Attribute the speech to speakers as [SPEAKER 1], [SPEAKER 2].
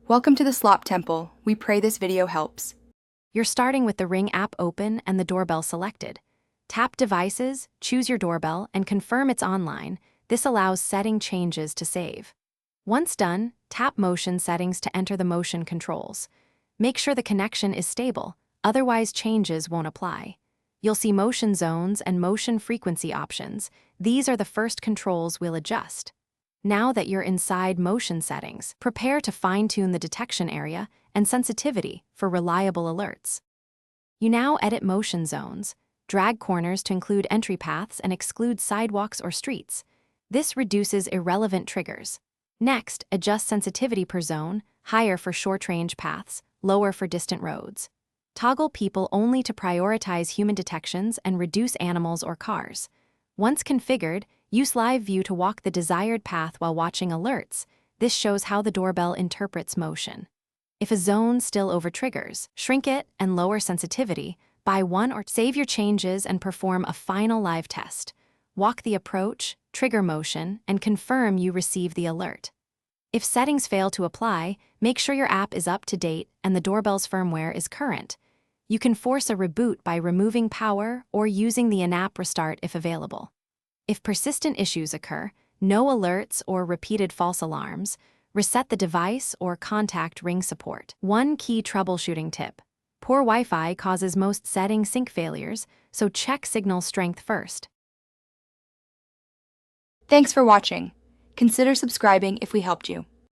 [SPEAKER 1] Welcome to the Slop Temple. We pray this video helps.
[SPEAKER 2] You're starting with the Ring app open and the doorbell selected. Tap Devices, choose your doorbell, and confirm it's online. This allows setting changes to save. Once done, tap Motion Settings to enter the motion controls. Make sure the connection is stable, otherwise changes won't apply. You'll see motion zones and motion frequency options. These are the first controls we'll adjust. Now that you're inside motion settings, prepare to fine-tune the detection area and sensitivity for reliable alerts. You now edit motion zones, drag corners to include entry paths and exclude sidewalks or streets. This reduces irrelevant triggers. Next, adjust sensitivity per zone, higher for short-range paths, lower for distant roads. Toggle people only to prioritize human detections and reduce animals or cars. Once configured, use Live View to walk the desired path while watching alerts. This shows how the doorbell interprets motion. If a zone still over-triggers, shrink it and lower sensitivity by 1 or save your changes and perform a final live test. Walk the approach, trigger motion, and confirm you receive the alert. If settings fail to apply, make sure your app is up to date and the doorbell's firmware is current. You can force a reboot by removing power or using the in-app restart if available. If persistent issues occur, no alerts or repeated false alarms, reset the device or contact Ring support. One key troubleshooting tip: poor Wi-Fi causes most setting sync failures, so check signal strength first.
[SPEAKER 1] Thanks for watching. Consider subscribing if we helped you.